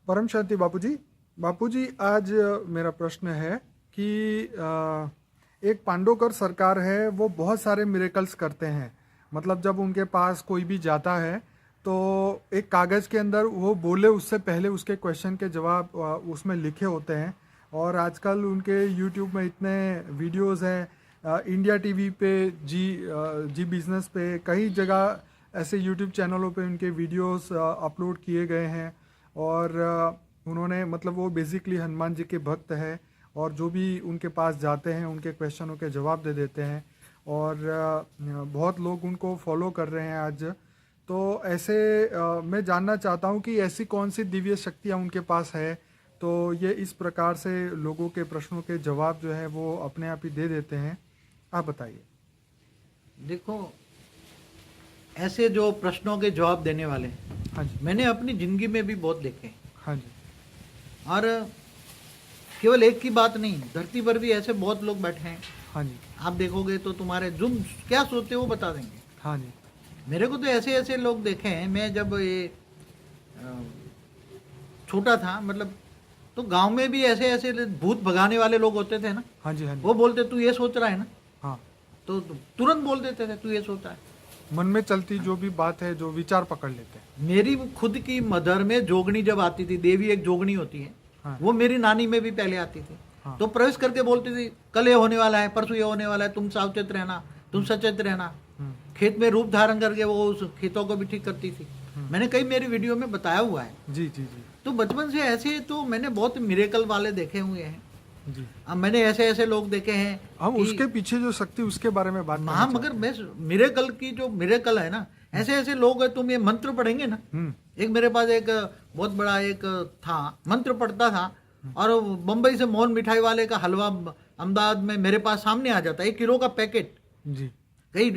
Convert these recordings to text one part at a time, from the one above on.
परम शांति बापूजी। बापूजी, आज मेरा प्रश्न है कि एक पांडोकर सरकार है, वो बहुत सारे मिरेकल्स करते हैं। मतलब जब उनके पास कोई भी जाता है तो एक कागज़ के अंदर वो बोले उससे पहले उसके क्वेश्चन के जवाब उसमें लिखे होते हैं। और आजकल उनके यूट्यूब में इतने वीडियोस हैं, इंडिया टीवी पे, जी बिज़नेस पे, कई जगह ऐसे यूट्यूब चैनलों पे उनके वीडियोस अपलोड किए गए हैं। और उन्होंने मतलब वो बेसिकली हनुमान जी के भक्त है और जो भी उनके पास जाते हैं उनके क्वेश्चनों के जवाब दे देते हैं। और बहुत लोग उनको फॉलो कर रहे हैं आज। तो ऐसे मैं जानना चाहता हूँ कि ऐसी कौन सी दिव्य शक्तियाँ उनके पास है, तो ये इस प्रकार से लोगों के प्रश्नों के जवाब जो है वो अपने आप ही दे देते हैं। आप बताइए। देखो, ऐसे जो प्रश्नों के जवाब देने वाले, हाँ जी। मैंने अपनी जिंदगी में भी बहुत देखे। हाँ जी। और केवल एक की बात नहीं, धरती पर भी ऐसे बहुत लोग बैठे हैं। हाँ जी। आप देखोगे तो तुम्हारे तुम क्या सोचते हो वो बता देंगे। हाँ जी। मेरे को तो ऐसे ऐसे लोग देखे हैं। मैं जब ये छोटा था, मतलब तो गांव में भी ऐसे ऐसे भूत भगाने वाले लोग होते थे ना। हाँ जी। हाँ जी। वो बोलते तू ये सोच रहा है ना, हाँ, तो तुरंत बोल देते थे तू ये सोच रहा है। मन में चलती जो भी बात है, जो विचार पकड़ लेते हैं। मेरी खुद की मदर में जोगनी जब आती थी, देवी एक जोगनी होती है, हाँ। वो मेरी नानी में भी पहले आती थी। हाँ। तो प्रवेश करके बोलती थी कल ये होने वाला है, परसों ये होने वाला है, तुम सावचेत रहना, तुम सचेत रहना। खेत में रूप धारण करके वो उस खेतों को भी ठीक करती थी। मैंने कई मेरी वीडियो में बताया हुआ है। जी जी जी तो बचपन से ऐसे तो मैंने बहुत मिरेकल वाले देखे हुए हैं। जी। अब मैंने ऐसे ऐसे लोग देखे हैं हम कि उसके पीछे जो शक्ति उसके बारे में बात हाँ, मगर मैं मिरेकल की जो मिरेकल है ना, ऐसे ऐसे लोग हैं। तुम ये मंत्र पढ़ेंगे ना, एक मेरे पास एक बहुत बड़ा एक था, मंत्र पढ़ता था और बम्बई से मोहन मिठाई वाले का हलवा अहमदाबाद में मेरे पास सामने आ जाता, 1 किलो का पैकेट। जी। कई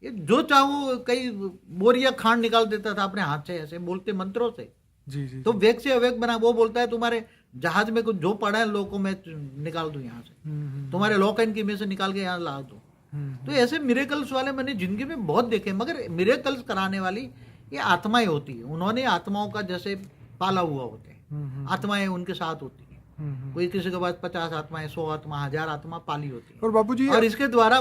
जो चाहो कई बोरिया खांड निकाल देता था अपने हाथ से, ऐसे बोलते मंत्रों से। जी जी। तो वेग से अवेग बना। वो बोलता है तुम्हारे जहाज में कुछ जो पड़ा है लोगों को मैं निकाल दूं यहाँ से, तुम्हारे लॉक एंड की में से निकाल के यहाँ ला दूं। तो ऐसे मिरेकल्स वाले मैंने जिंदगी में बहुत देखे। मगर मिरेकल्स कराने वाली ये आत्माएं होती है। उन्होंने आत्माओं का जैसे पाला हुआ होते हैं, आत्माएं उनके साथ होती है। कोई किसी के पास 50 आत्माएं, 100 आत्मा, 1000 आत्मा पाली होती है। और बापूजी, और इसके द्वारा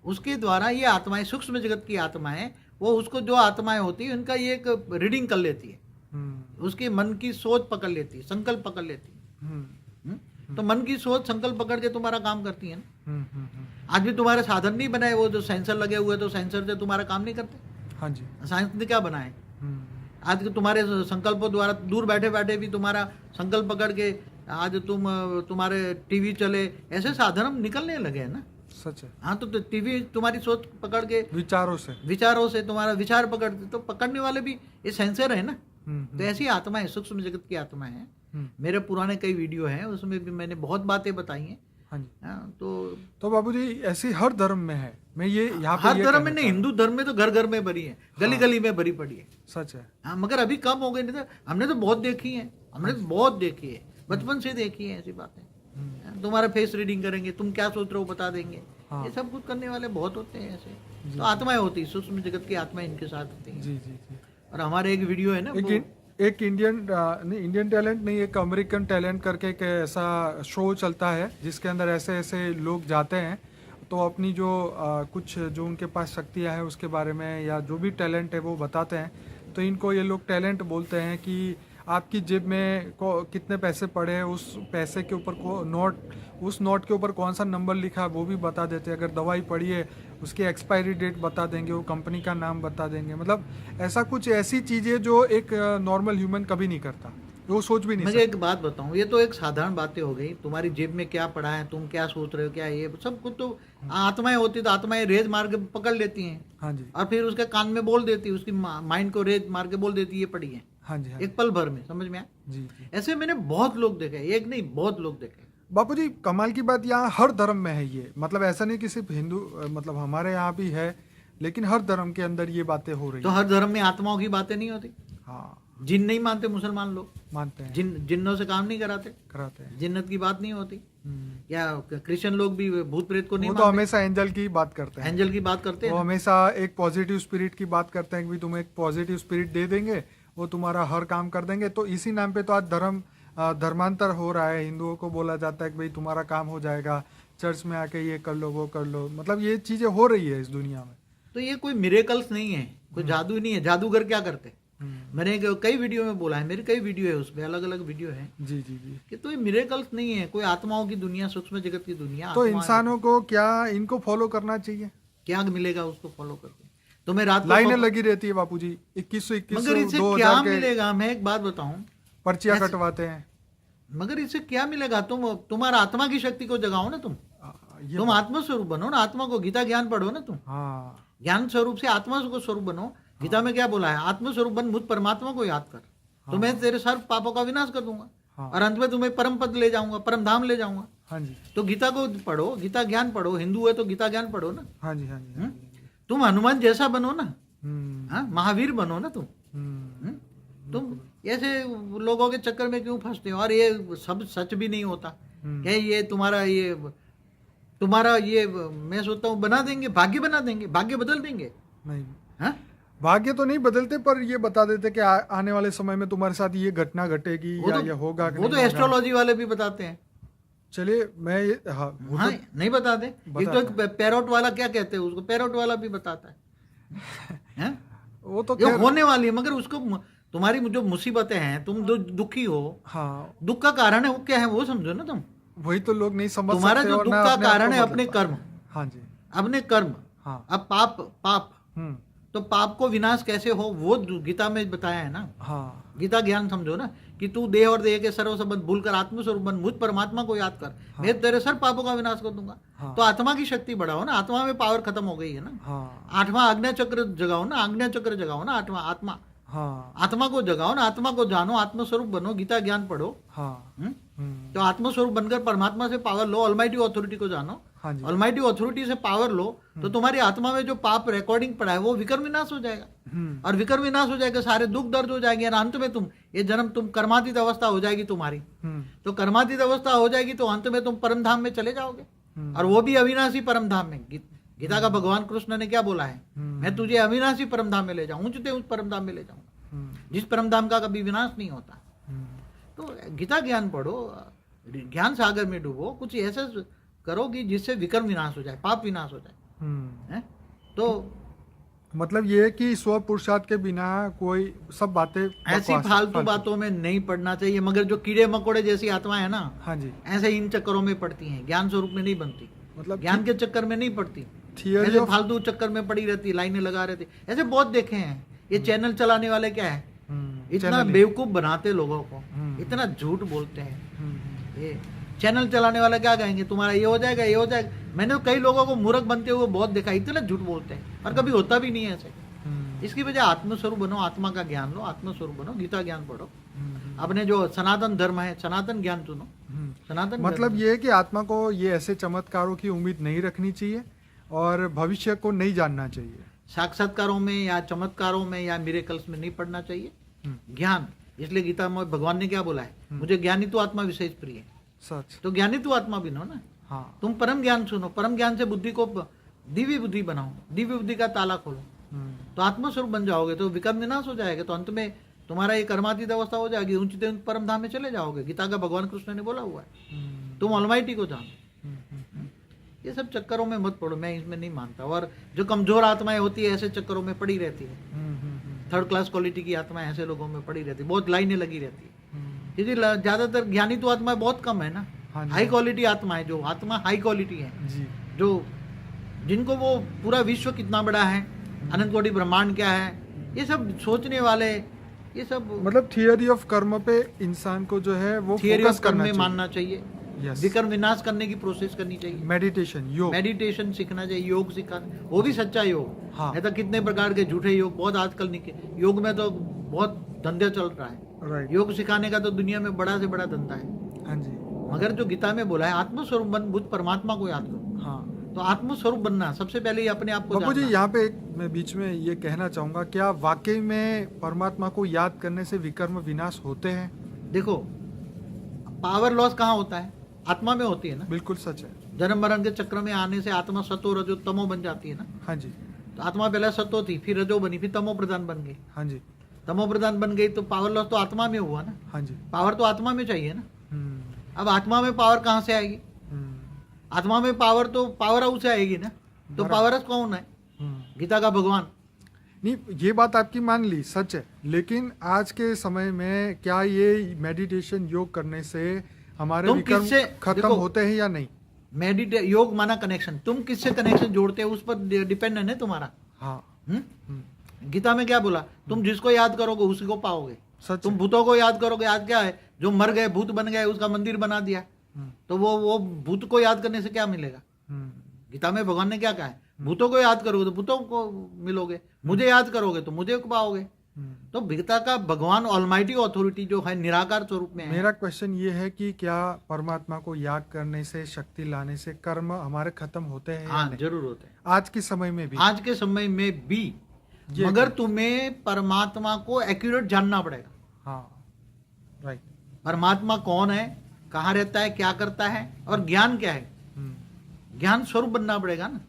उसके द्वारा ये आत्माएं, सूक्ष्म जगत की आत्माएं, वो उसको जो आत्माएं होती है उनका ये एक रीडिंग कर लेती है, उसके मन की सोच पकड़ लेती है, संकल्प पकड़ लेती है। तो मन की सोच संकल्प पकड़ के तुम्हारा काम करती है ना। आज भी तुम्हारे साधन नहीं बनाए, वो जो सेंसर लगे हुए, तो सेंसर से तुम्हारा काम नहीं करते। हाँ जी। साइंस ने क्या बनाए? आज के तुम्हारे संकल्पों द्वारा दूर बैठे बैठे भी तुम्हारा संकल्प पकड़ के आज तुम्हारे टीवी चले, ऐसे साधन हम निकलने लगे हैं ना। सच है। हाँ, तो टीवी तुम्हारी सोच पकड़ के, विचारों से तुम्हारा विचार पकड़, तो पकड़ने वाले भी ये सेंसर है ना। तो ऐसी आत्माएं, सूक्ष्म जगत की आत्माएं हैं। मेरे पुराने कई वीडियो हैं, उसमें भी मैंने बहुत बातें बताई हैं। हाँ जी। हाँ, तो बाबूजी ऐसी हर धर्म में है। मैं ये यहाँ पे हर धर्म में नहीं, हिंदू धर्म में तो घर घर में भरी है, गली गली में भरी पड़ी है। सच है। हाँ, मगर अभी कम हो गई। नहीं तो हमने तो बहुत देखी है, हमने तो बहुत देखी है, बचपन से देखी है ऐसी बातें। तुम्हारा फेस रीडिंग करेंगे, तुम क्या सोच रहे हो बता देंगे। ये सब कुछ करने वाले बहुत होते हैं ऐसे। तो आत्माएं होती है, सूक्ष्म जगत की आत्माएं इनके साथ होती है। जी जी जी। और हमारे एक वीडियो है ना, एक इंडियन टैलेंट नहीं, एक अमेरिकन टैलेंट करके एक ऐसा शो चलता है जिसके अंदर ऐसे ऐसे लोग जाते हैं, तो अपनी जो कुछ जो उनके पास शक्तियाँ हैं उसके बारे में या जो भी टैलेंट है वो बताते हैं। तो इनको ये लोग टैलेंट बोलते हैं कि आपकी जेब में कितने पैसे पड़े हैं, उस पैसे के ऊपर उस नोट के ऊपर कौन सा नंबर लिखा है वो भी बता देते हैं। अगर दवाई पड़ी है उसकी एक्सपायरी डेट बता देंगे, वो कंपनी का नाम बता देंगे। मतलब ऐसा कुछ ऐसी चीज़ें जो एक नॉर्मल ह्यूमन कभी नहीं करता, वो सोच भी नहीं मुझे एक बात बताऊं, ये तो एक साधारण बातें हो गई। तुम्हारी जेब में क्या पड़ा है, तुम क्या सोच रहे हो, क्या ये सब कुछ तो आत्माएं होती, तो आत्माएं रेज मार के पकड़ लेती हैं। हाँ जी। और फिर उसके कान में बोल देती, उसकी माइंड को रेज मार के बोल देती ये पड़ी है। हाँ जी। हाँ एक पल भर में समझ में आया। जी जी। ऐसे मैंने बहुत लोग देखे, एक नहीं बहुत लोग देखे। बापूजी, कमाल की बात यहाँ हर धर्म में है ये। मतलब ऐसा नहीं कि सिर्फ हिंदू, मतलब हमारे यहाँ भी है, लेकिन हर धर्म के अंदर ये बातें हो रही तो हर धर्म में आत्माओं की बातें नहीं होती। हाँ, जिन नहीं मानते मुसलमान लोग, मानते हैं, जिन्नों से काम नहीं कराते हैं। जिन्नत की बात नहीं होती। या क्रिश्चियन लोग भी भूत प्रेत को नहीं वो तो हमेशा एंजल की बात करते हैं। एंजल की बात करते हैं। वो हमेशा एक पॉजिटिव स्पिरिट की बात करते हैं कि तुम एक पॉजिटिव स्पिरिट दे देंगे, वो तुम्हारा हर काम कर देंगे। तो इसी नाम पे तो आज धर्मांतर हो रहा है। हिंदुओं को बोला जाता है कि भाई तुम्हारा काम हो जाएगा, चर्च में आके ये कर लो वो कर लो। मतलब ये चीजें हो रही है इस दुनिया में। तो ये कोई मिरेकल्स नहीं है, कोई जादू ही नहीं है। जादूगर क्या करते? मैंने कई वीडियो में बोला है, मेरी कई वीडियो है, उसमें अलग अलग वीडियो है जी जी जी। कि तो ये मिरेकल्स नहीं है, कोई आत्माओं की दुनिया, सूक्ष्म जगत की दुनिया। तो इंसानों को क्या इनको फॉलो करना चाहिए? क्या मिलेगा उसको फॉलो करके? तुम्हें रात को लाइनें लगी रहती है बापूजी, 2100 मगर इससे 2000 क्या के मिलेगा? मैं एक बात बताऊं, पर्चियां कटवाते हैं। मगर इससे क्या मिलेगा? तुम्हारा आत्मा की शक्ति को जगाओ ना तुम। तुम आत्मा स्वरूप बनो ना, आत्मा को गीता ज्ञान पढ़ो ना तुम। हाँ ज्ञान स्वरूप से आत्मा को स्वरूप बनो। गीता में क्या बोला है? आत्म स्वरूप बन, मुझ परमात्मा को याद कर, तो मैं तेरे सर्व पापों का विनाश कर दूंगा। हाँ। और अंत में तुम्हें परम पद ले जाऊंगा, परम धाम ले जाऊंगा। हाँ जी तो गीता को पढ़ो, गीता ज्ञान पढ़ो। हिंदू है तो गीता ज्ञान पढ़ो ना। हाँ जी हाँ जी हाँ जी। तुम हनुमान जैसा बनो ना, हम्म, महावीर बनो ना तुम। हम्म, तुम ऐसे लोगों के चक्कर में क्यों फंसते हो? और ये सब सच भी नहीं होता क्या? ये तुम्हारा ये मैं सोचता हूँ बना देंगे, भाग्य बना देंगे, भाग्य बदल देंगे। नहीं, हाँ? भाग्य तो नहीं बदलते, पर ये बता देते कि आने वाले समय में तुम्हारे साथ ये घटना घटेगी या ये होगा कि वो तो नहीं होगा। एस्ट्रोलॉजी वाले भी बताते हैं। चलिए मैं हाँ वो हाँ, तो नहीं बताते? एक तो पैरोट वाला क्या कहते हैं उसको, पैरोट वाला भी बताता है। हैं? वो तो ये खैर होने वाली है, मगर उसको तुम्हारी जो मुसीबतें हैं, तुम जो दुखी हो, हाँ दुख का कारण है वो क्या है वो समझो ना तुम। वही तो लोग नहीं समझ तुम्हारा सकते जो और दुख ना का अपने आप कारण को है बदल अपने पाते। कर्म, हाँ जी अपने कर्म। हाँ अब पाप हम्म तो पाप को विनाश कैसे हो वो गीता में बताया है ना। हाँ गीता ज्ञान समझो ना कि तू देह और देह के सर्व संबंध भूलकर आत्मस्वरूप बन, मुझ परमात्मा को याद कर, मैं तेरे सर पापों का विनाश कर दूंगा। हाँ। तो आत्मा की शक्ति बढ़ाओ ना, आत्मा में पावर खत्म हो गई है ना। हाँ 8वां आज्ञा चक्र जगाओ ना, आज्ञा चक्र जगाओ ना, 8वां आत्मा, हाँ आत्मा को जगाओ ना, आत्मा को जानो, आत्मस्वरूप बनो, गीता ज्ञान पढ़ो। हाँ तो आत्मस्वरूप बनकर परमात्मा से पावर लो, ऑलमाइटी ऑथोरिटी को जानो, हाँ जी ऑलमाइटी ऑथोरिटी से पावर लो, तो तुम्हारी आत्मा में जो पाप रिकॉर्डिंग पड़ा है वो विकर्म विनाश हो जाएगा। और विकर्म विनाश हो जाएगा, सारे दुख दर्द हो जाएंगे, और अंत में तुम ये जन्म तुम कर्मातीत अवस्था हो जाएगी तुम्हारी। तो कर्मातीत अवस्था हो जाएगी तो अंत में तुम परम धाम में चले जाओगे, और वो भी अविनाशी परम धाम में। गीता का भगवान कृष्ण ने क्या बोला है? मैं तुझे अविनाशी परम धाम में ले जाऊं, ऊंचते ऊंच परम धाम में ले जाऊंगा, जिस परम धाम का कभी विनाश नहीं होता। तो गीता ज्ञान पढ़ो, ज्ञान सागर में डूबो, कुछ ऐसा करो कि जिससे विकर्म विनाश हो जाए, पाप विनाश हो जाए। हैं? तो मतलब ये है कि स्व पुरुषार्थ के बिना कोई सब बातें ऐसी बकवास, फालतू बातों में नहीं पढ़ना चाहिए। मगर जो कीड़े मकोड़े जैसी आत्मा है ना, हाँ जी ऐसे इन चक्करों में पड़ती हैं, ज्ञान स्वरूप में नहीं बनती, मतलब ज्ञान के चक्कर में नहीं पड़ती, थियरी ऐसे ऑफ फालतू चक्कर में पड़ी रहती, लाइनें लगा रहती। ऐसे बहुत देखे हैं। ये चैनल चलाने वाले क्या है, इतना बेवकूफ बनाते लोगों को, इतना झूठ बोलते हैं। ये चैनल चलाने वाला क्या कहेंगे, तुम्हारा ये हो जाएगा, ये हो जाएगा। मैंने तो कई लोगों को मूर्ख बनते हुए बहुत देखा, इतना झूठ बोलते हैं, और कभी होता भी नहीं है ऐसे। इसकी वजह आत्मस्वरूप बनो, आत्मा का ज्ञान लो, आत्मस्वरूप बनो, गीता ज्ञान पढ़ो, अपने जो सनातन धर्म है, सनातन ज्ञान चुनो। सनातन मतलब ये है कि आत्मा को ये ऐसे चमत्कारों की उम्मीद नहीं रखनी चाहिए और भविष्य को नहीं जानना चाहिए। साक्षात्कारों में या चमत्कारों में या मिरेकल्स में नहीं पढ़ना चाहिए। ज्ञान, इसलिए गीता में भगवान ने क्या बोला है, मुझे ज्ञानी तो आत्मा विशेष प्रिय है। सच। तो ज्ञानी तो आत्मा बिनो ना। हाँ तुम परम ज्ञान सुनो, परम ज्ञान से बुद्धि को दिव्य बुद्धि बनाओ, दिव्य बुद्धि का ताला खोलो, तो आत्मस्वरूप बन जाओगे, तो विकर्म विनाश हो जाएगा, तो अंत में तुम्हारा ये कर्मातीत अवस्था हो जाएगी, ऊंचे परम धाम में चले जाओगे। गीता का भगवान कृष्ण ने बोला हुआ है, तुम ऑलमाइटी को जानो। ये सब चक्करों में मत पड़ो, मैं इसमें नहीं मानता। और जो कमजोर आत्माएं होती है ऐसे चक्करों में पड़ी रहती है, थर्ड क्लास क्वालिटी की आत्माएं ऐसे लोगों में पड़ी रहती है, बहुत लाइनें लगी रहती है। क्योंकि ज्यादातर ज्ञानी तो आत्मा बहुत कम है ना, हाई क्वालिटी आत्मा है, जो आत्मा हाई क्वालिटी है जी। जो जिनको वो पूरा विश्व कितना बड़ा है, अनंत कोटि ब्रह्मांड क्या है, ये सब सोचने वाले, ये सब मतलब थियरी ऑफ कर्म पे इंसान को जो है वो थियरी फोकस ऑफ कर्म करना में चाहिए। मानना चाहिए, यस। विकर्म विनाश करने की प्रोसेस करनी चाहिए, मेडिटेशन, योग। मेडिटेशन सीखना चाहिए, योग सीखना, वो भी सच्चा योग। हाँ। नहीं तो कितने प्रकार के झूठे योग बहुत आजकल निकले, योग में तो बहुत धंधे चल रहा है। राइट। योग सिखाने का तो दुनिया में बड़ा से बड़ा धंधा है। हाँ जी। मगर जो गीता में बोला है, आत्मस्वरूप बन, बुद्ध परमात्मा को याद करो। हाँ तो आत्मस्वरूप बनना सबसे पहले ही अपने आप को बापू जी, जानना। यहाँ पे मैं बीच में ये कहना चाहूंगा, क्या वाकई में परमात्मा को याद करने से विकर्म विनाश होते हैं? देखो, पावर लॉस कहाँ होता है, आत्मा में होती है ना। बिल्कुल सच है। जन्म मरण के चक्र में आने से आत्मा सतो रजो तमो बन जाती है ना। हाँ जी तो आत्मा पहले सतो थी, फिर रजो बनी, फिर तमो प्रधान बन गई। हाँ जी। तमो प्रधान बन गई तो पावर लॉस तो आत्मा में हुआ ना, हाँ जी। पावर तो आत्मा में चाहिए ना। हम्म, अब आत्मा में पावर कहाँ से आएगी? हम्म, आत्मा में पावर तो पावर हाउस से आएगी ना। तो पावर हाउस कौन है? हम्म। गीता का भगवान। नहीं, ये बात आपकी मान ली, सच है, लेकिन आज के समय में क्या ये मेडिटेशन योग करने से हमारे तुम विकर्म किससे खत्म देखो, होते हैं या नहीं? योग माना कनेक्शन, तुम किससे कनेक्शन जोड़ते हो उस पर डिपेंड है ना तुम्हारा। हाँ। हम्म? गीता में क्या बोला? तुम जिसको याद करोगे उसी को पाओगे। सच तुम है। भूतों को याद करोगे, आज क्या है, जो मर गए भूत बन गए उसका मंदिर बना दिया, हम्म, तो वो भूत को याद करने से क्या मिलेगा? हम्म, गीता में भगवान ने क्या कहा है? भूतों को याद करोगे तो भूतों को मिलोगे, मुझे याद करोगे तो मुझे पाओगे। हम्म। तो गीता का भगवान ऑलमाइटी अथॉरिटी जो है निराकार स्वरूप में है। मेरा क्वेश्चन ये है कि क्या परमात्मा को याद करने से, शक्ति लाने से कर्म हमारे खत्म होते हैं या हाँ, नहीं? जरूर होते हैं, आज के समय में भी। आज के समय में भी, ये मगर तुम्हें परमात्मा को एक्यूरेट जानना पड़ेगा। हाँ, राइट। परमात्मा कौन है, कहाँ रहता है, क्या करता है, और ज्ञान क्या है। ज्ञान स्वरूप बनना पड़ेगा ना,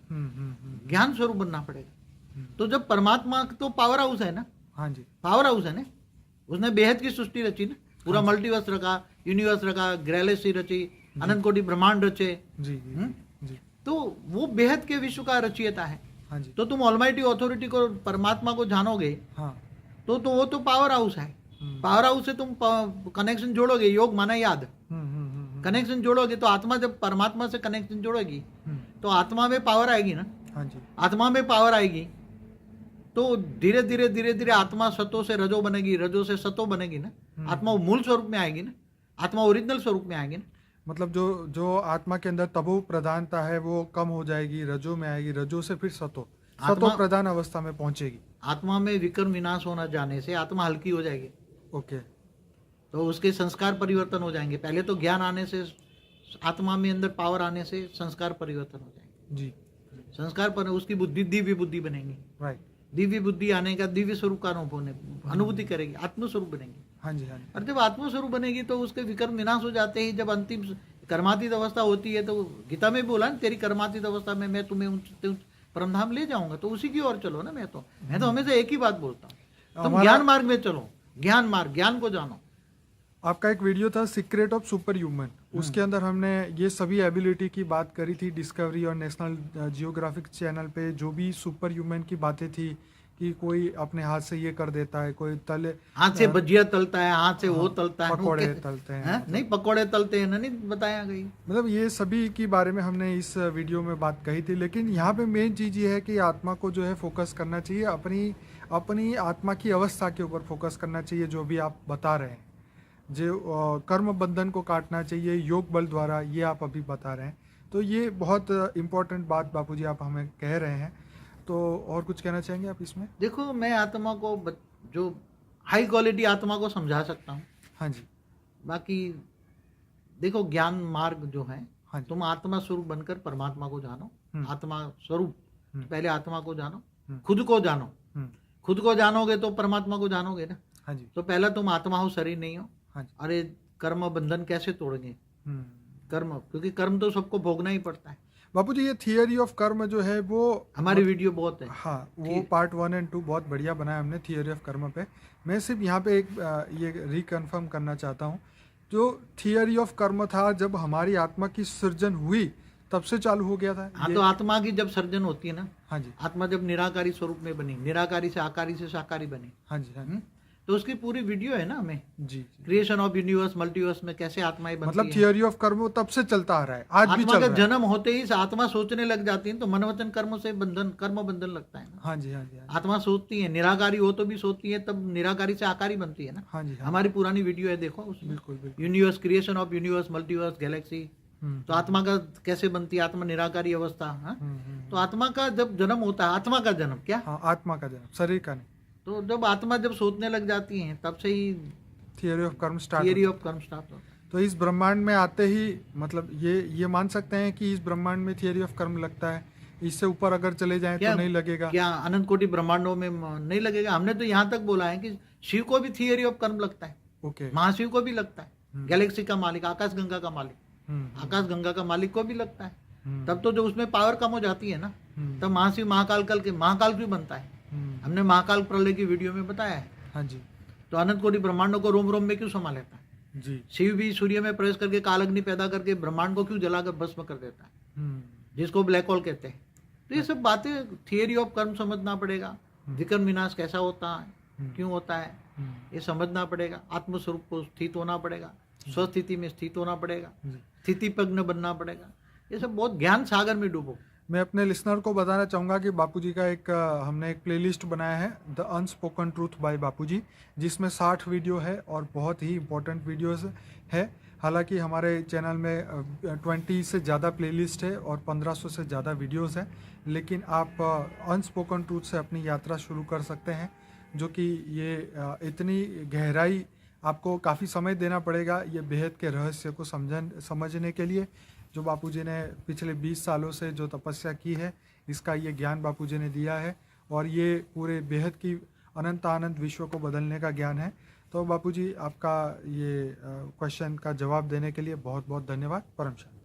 ज्ञान स्वरूप बनना पड़ेगा। तो जब परमात्मा तो पावर हाउस है ना, हाँ जी। पावर हाउस है ना, उसने बेहद की सृष्टि रची ना, पूरा मल्टीवर्स रखा, यूनिवर्स रखा, गैलेक्सी रची, अनंत कोटि ब्रह्मांड रचे। जी जी जी। तो वो बेहद के विश्व का रचयिता है। हाँ जी। तो तुम ऑलमाइटी अथॉरिटी को, परमात्मा को जानोगे हाँ। तो वो तो पावर हाउस है। पावर हाउस से तुम कनेक्शन जोड़ोगे, योग माना याद, कनेक्शन जोड़ोगे तो आत्मा जब परमात्मा से कनेक्शन जोड़ेगी तो आत्मा में पावर आएगी ना। हाँ जी। आत्मा में पावर आएगी तो धीरे धीरे धीरे धीरे आत्मा सतो से रजो बनेगी, रजो से सतो बनेगी ना। आत्मा मूल स्वरूप में आएगी ना, आत्मा ओरिजिनल स्वरूप में आएगी ना। मतलब जो आत्मा के अंदर तमो प्रधानता है वो कम हो जाएगी, रजो में आएगी, रजो से फिर सतो प्रधान अवस्था में पहुंचेगी। आत्मा में विकर्म विनाश होना जाने से आत्मा हल्की हो जाएगी। ओके। तो उसके संस्कार परिवर्तन हो जाएंगे। पहले तो ज्ञान आने से, आत्मा में अंदर पावर आने से संस्कार परिवर्तन हो जाएंगे। जी। संस्कार पर उसकी बुद्धि दिव्य बुद्धि बनेगी। राइट। दिव्य बुद्धि आने का दिव्य स्वरूप का अनुभूति करेगी, आत्मस्वरूप बनेगी। हाँ जी। हाँ जी। और जब आत्मस्वरूप बनेगी तो उसके विकर्म विनाश हो जाते ही। जब अंतिम कर्मातीत अवस्था होती है तो गीता में बोला ना, तेरी कर्मातीत अवस्था में मैं तुम्हें परमधाम ले जाऊंगा। तो उसी की ओर चलो ना। मैं तो हमेशा एक ही बात बोलता हूँ, तुम ज्ञान मार्ग में चलो, ज्ञान मार्ग, ज्ञान को जानो। आपका एक वीडियो था सीक्रेट ऑफ सुपर ह्यूमन, उसके अंदर हमने ये सभी एबिलिटी की बात करी थी। डिस्कवरी और नेशनल जियोग्राफिक चैनल पे जो भी सुपर ह्यूमन की बातें थी कि कोई अपने हाथ से ये कर देता है, कोई तले हाथ से भजिया तलता है, हाथ से वो तलता है, पकौड़े तलते हैं, नहीं पकौड़े तलते हैं ना, नहीं बताया गई। मतलब ये सभी के बारे में हमने इस वीडियो में बात कही थी। लेकिन यहाँ पे मेन चीज़ ये है कि आत्मा को जो है फोकस करना चाहिए, अपनी आत्मा की अवस्था के ऊपर फोकस करना चाहिए। जो भी आप बता रहे हैं, जो कर्म बंधन को काटना चाहिए योग बल द्वारा, ये आप अभी बता रहे हैं। तो ये बहुत इम्पोर्टेंट बात बापूजी आप हमें कह रहे हैं। तो और कुछ कहना चाहेंगे आप इसमें? देखो, मैं आत्मा को जो हाई क्वालिटी आत्मा को समझा सकता हूँ। हाँ जी। बाकी देखो, ज्ञान मार्ग जो है, हाँ जी। तुम आत्मा स्वरूप बनकर परमात्मा को जानो। आत्मा स्वरूप, पहले आत्मा को जानो, खुद को जानो। खुद को जानोगे तो परमात्मा को जानोगे ना। हाँ जी। तो पहला तुम आत्मा हो, शरीर नहीं हो। हाँ जी। अरे कर्म बंधन कैसे तोड़ेंगे? कर्म, क्योंकि कर्म तो सबको भोगना ही पड़ता है। बापूजी ये थियरी ऑफ कर्म जो है वो हमारी वीडियो बहुत है। हाँ, वो पार्ट 1 और 2 बहुत बढ़िया बनाया हमने थियरी ऑफ कर्म पे। मैं सिर्फ यहाँ पे एक ये रिकन्फर्म करना चाहता हूँ, जो थियरी ऑफ कर्म था जब हमारी आत्मा की सृजन हुई तब से चालू हो गया था। हाँ, तो आत्मा की जब सर्जन होती है ना, हाँ जी, आत्मा जब निराकारी स्वरूप में बनी, निराकारी से आकारी से साकारी बनी, हाँ जी, हाँ जी, तो उसकी पूरी वीडियो है ना हमें, जी, क्रिएशन ऑफ यूनिवर्स मल्टीवर्स में कैसे आत्माएं बनती मतलब हैं। थियरी ऑफ कर्म तब से चलता आ रहा है, आज भी आत्मा चल का रहा है। जन्म होते ही आत्मा सोचने लग जाती है, तो मनवचन कर्म से कर्म बंधन लगता है ना। हाँ जी, हाँ जी, हाँ जी, आत्मा सोचती है, निराकारी हो तो भी सोचती है, तब निराकारी से आकारी बनती है ना। हाँ जी, हाँ, हमारी पुरानी वीडियो है, देखो उसमें बिल्कुल बिल्कुल। Universe, creation of universe, multiverse, Galaxy. तो आत्मा का कैसे बनती है, आत्मा निराकारी अवस्था। हाँ? तो आत्मा का जब जन्म होता है, आत्मा का जन्म क्या, हाँ, आत्मा का जन्म, शरीर का नहीं। तो जब आत्मा जब सोचने लग जाती है तब से ही थियरी ऑफ कर्म स्टार्ट। थियरी ऑफ कर्म स्टार्ट होता है। तो इस ब्रह्मांड में आते ही मतलब ये मान सकते हैं कि इस ब्रह्मांड में थियरी ऑफ कर्म लगता है। इससे ऊपर अगर चले जाएं तो नहीं लगेगा। क्या अनंत कोटि ब्रह्मांडों में नहीं लगेगा? हमने तो यहाँ तक बोला है कि शिव को भी थियरी ऑफ कर्म लगता है, ओके, महाशिव को भी लगता है, गैलेक्सी का मालिक, आकाश गंगा का मालिक, आकाश गंगा का मालिक को भी लगता है। तब तो जो उसमें पावर कम हो जाती है ना, तब महाशिव महाकाल कल के महाकाल क्यों बनता है? हमने महाकाल प्रलय की वीडियो में बताया है। हाँ जी, तो अनंत कोटि ब्रह्मांडों को रोम रोम में क्यों समा लेता है? जी। शिव भी सूर्य में प्रवेश करके काल अग्नि पैदा करके ब्रह्मांड को क्यों जलाकर भस्म कर देता है, जिसको ब्लैक होल कहते हैं। तो ये सब बातें थियरी ऑफ कर्म समझना पड़ेगा, विकर्म विनाश कैसा होता है, क्यों होता है, ये समझना पड़ेगा। आत्मस्वरूप को स्थित होना पड़ेगा, स्वस्थिति में स्थित होना पड़ेगा, स्थिति प्रज्ञ बनना पड़ेगा। ये सब बहुत ज्ञान सागर में डूबो। मैं अपने लिसनर को बताना चाहूँगा कि बापूजी का हमने एक प्लेलिस्ट बनाया है, द अनस्पोकन ट्रूथ बाय बापूजी, जिसमें 60 वीडियो है और बहुत ही इंपॉर्टेंट वीडियोस है। हालांकि हमारे चैनल में 20 से ज़्यादा प्लेलिस्ट है और 1500 से ज़्यादा वीडियोस है, लेकिन आप अनस्पोकन ट्रूथ से अपनी यात्रा शुरू कर सकते हैं, जो कि ये इतनी गहराई आपको काफ़ी समय देना पड़ेगा ये बेहद के रहस्य को समझने के लिए। जो बापूजी ने पिछले 20 सालों से जो तपस्या की है, इसका ये ज्ञान बापूजी ने दिया है और ये पूरे बेहद की अनंत विश्व को बदलने का ज्ञान है। तो बापूजी, आपका ये क्वेश्चन का जवाब देने के लिए बहुत बहुत धन्यवाद। परम शांति।